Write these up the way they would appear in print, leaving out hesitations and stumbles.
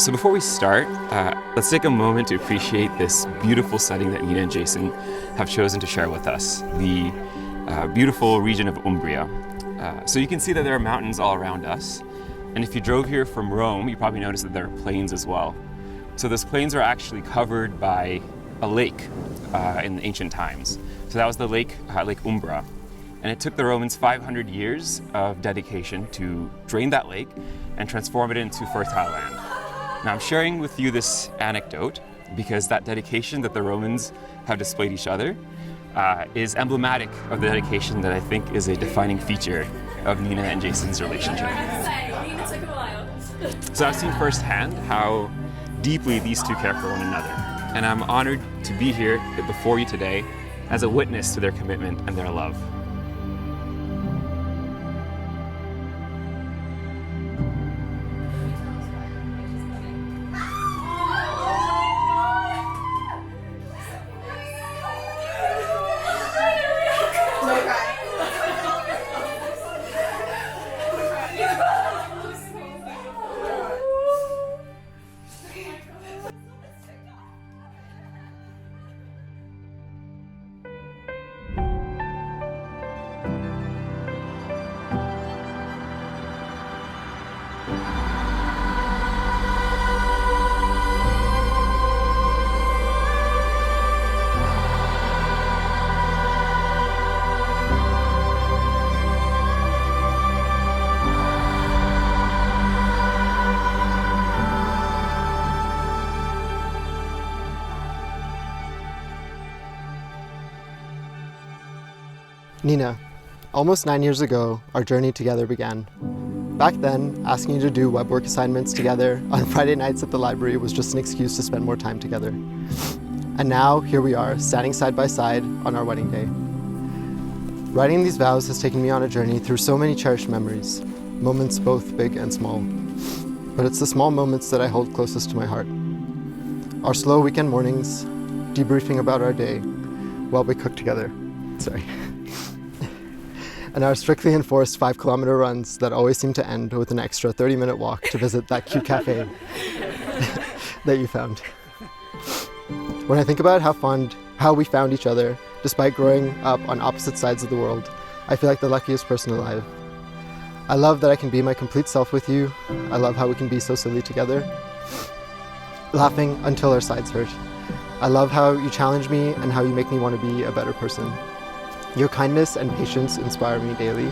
So before we start, let's take a moment to appreciate this beautiful setting that Nina and Jason have chosen to share with us, the beautiful region of Umbria. So you can see that there are mountains all around us, and if you drove here from Rome, you probably noticed that there are plains as well. So those plains are actually covered by a lake in ancient times. So that was the lake Umbria. And it took the Romans 500 years of dedication to drain that lake and transform it into fertile land. Now I'm sharing with you this anecdote because that dedication that the Romans have displayed each other is emblematic of the dedication that I think is a defining feature of Nina and Jason's relationship. So I've seen firsthand how deeply these two care for one another, and I'm honored to be here before you today as a witness to their commitment and their love. Nina, almost 9 years ago, our journey together began. Back then, asking you to do web work assignments together on Friday nights at the library was just an excuse to spend more time together. And now, here we are, standing side by side on our wedding day. Writing these vows has taken me on a journey through so many cherished memories, moments both big and small. But it's the small moments that I hold closest to my heart. Our slow weekend mornings, debriefing about our day while we cook together. And our strictly enforced 5-kilometer runs that always seem to end with an extra 30-minute walk to visit that cute cafe that you found. When I think about how we found each other, despite growing up on opposite sides of the world, I feel like the luckiest person alive. I love that I can be my complete self with you. I love how we can be so silly together, laughing until our sides hurt. I love how you challenge me and how you make me want to be a better person. Your kindness and patience inspire me daily.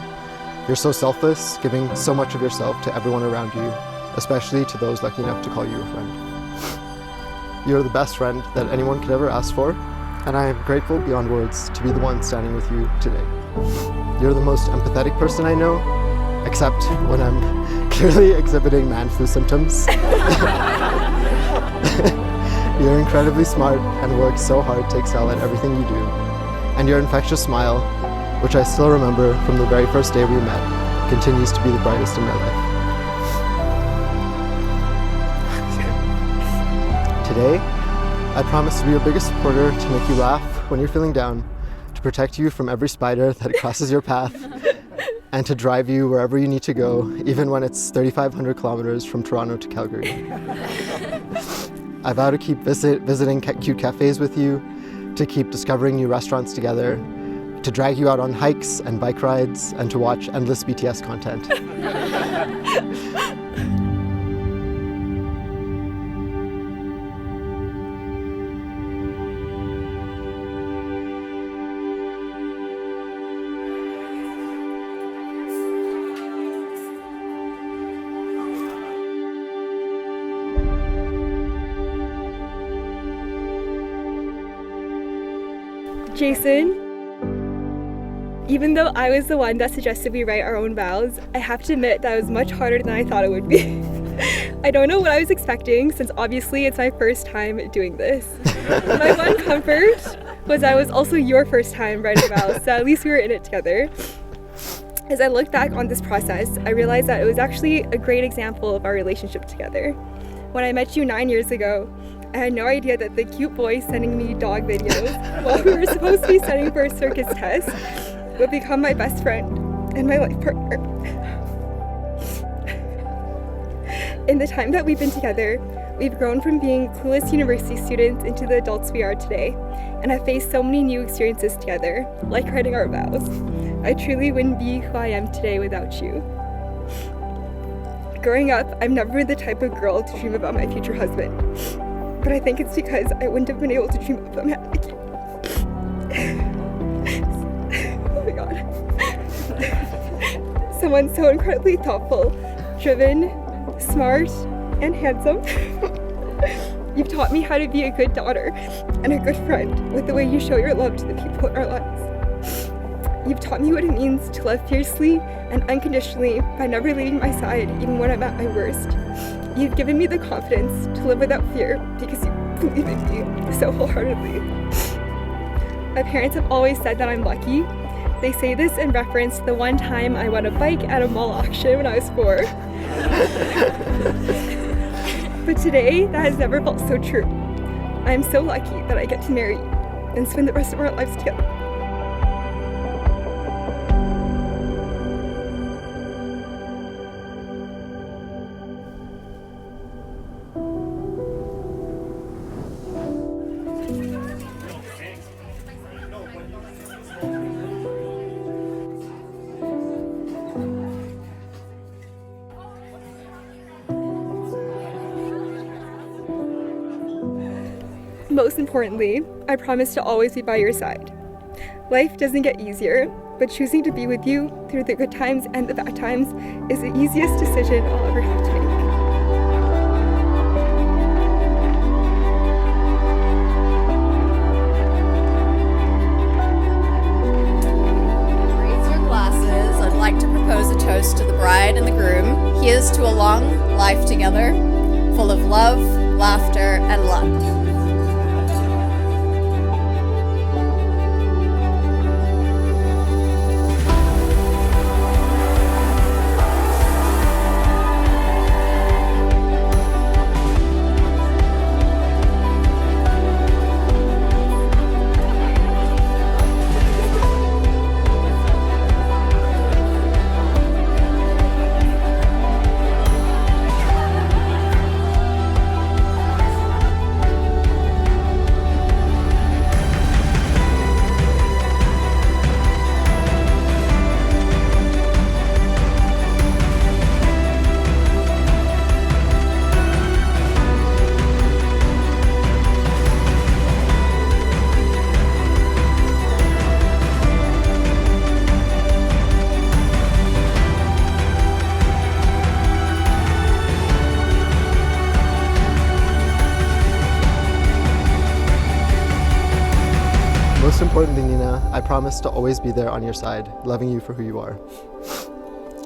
You're so selfless, giving so much of yourself to everyone around you, especially to those lucky enough to call you a friend. You're the best friend that anyone could ever ask for, and I am grateful beyond words to be the one standing with you today. You're the most empathetic person I know, except when I'm clearly exhibiting man flu symptoms. You're incredibly smart and work so hard to excel at everything you do. And your infectious smile, which I still remember from the very first day we met, continues to be the brightest in my life. Today, I promise to be your biggest supporter, to make you laugh when you're feeling down, to protect you from every spider that crosses your path, and to drive you wherever you need to go, even when it's 3,500 kilometers from Toronto to Calgary. I vow to keep visiting cute cafes with you, to keep discovering new restaurants together, to drag you out on hikes and bike rides, and to watch endless BTS content. Jason, even though I was the one that suggested we write our own vows, I have to admit that it was much harder than I thought it would be. I don't know what I was expecting, since obviously it's my first time doing this. My one comfort was that it was also your first time writing vows, so at least we were in it together. As I look back on this process, I realized that it was actually a great example of our relationship together. When I met you 9 years ago, I had no idea that the cute boy sending me dog videos while we were supposed to be studying for a circus test would become my best friend and my life partner. In the time that we've been together, we've grown from being clueless university students into the adults we are today, and have faced so many new experiences together, like writing our vows. I truly wouldn't be who I am today without you. Growing up, I've never been the type of girl to dream about my future husband, but I think it's because I wouldn't have been able to dream of a man like you. Oh my God. Someone so incredibly thoughtful, driven, smart, and handsome. You've taught me how to be a good daughter and a good friend with the way you show your love to the people in our lives. You've taught me what it means to love fiercely and unconditionally by never leaving my side even when I'm at my worst. You've given me the confidence to live without fear because you believe in me so wholeheartedly. My parents have always said that I'm lucky. They say this in reference to the one time I won a bike at a mall auction when I was 4. But today, that has never felt so true. I am so lucky that I get to marry you and spend the rest of our lives together. Most importantly, I promise to always be by your side. Life doesn't get easier, but choosing to be with you through the good times and the bad times is the easiest decision I'll ever have to make. Raise your glasses. I'd like to propose a toast to the bride and the groom. Here's to a long life together, full of love, laughter, and luck. Most importantly, Nina, I promise to always be there on your side, loving you for who you are.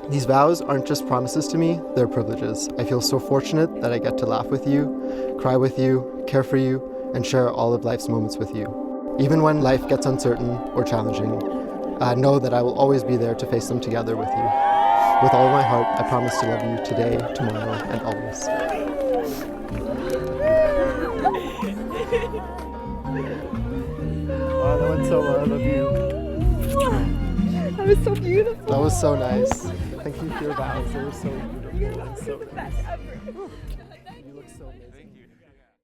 These vows aren't just promises to me, they're privileges. I feel so fortunate that I get to laugh with you, cry with you, care for you, and share all of life's moments with you. Even when life gets uncertain or challenging, know that I will always be there to face them together with you. With all of my heart, I promise to love you today, tomorrow, and always. Wow, that went so well. I love you. That was so beautiful. That was so nice. Thank you for your vows. They were so beautiful and so nice.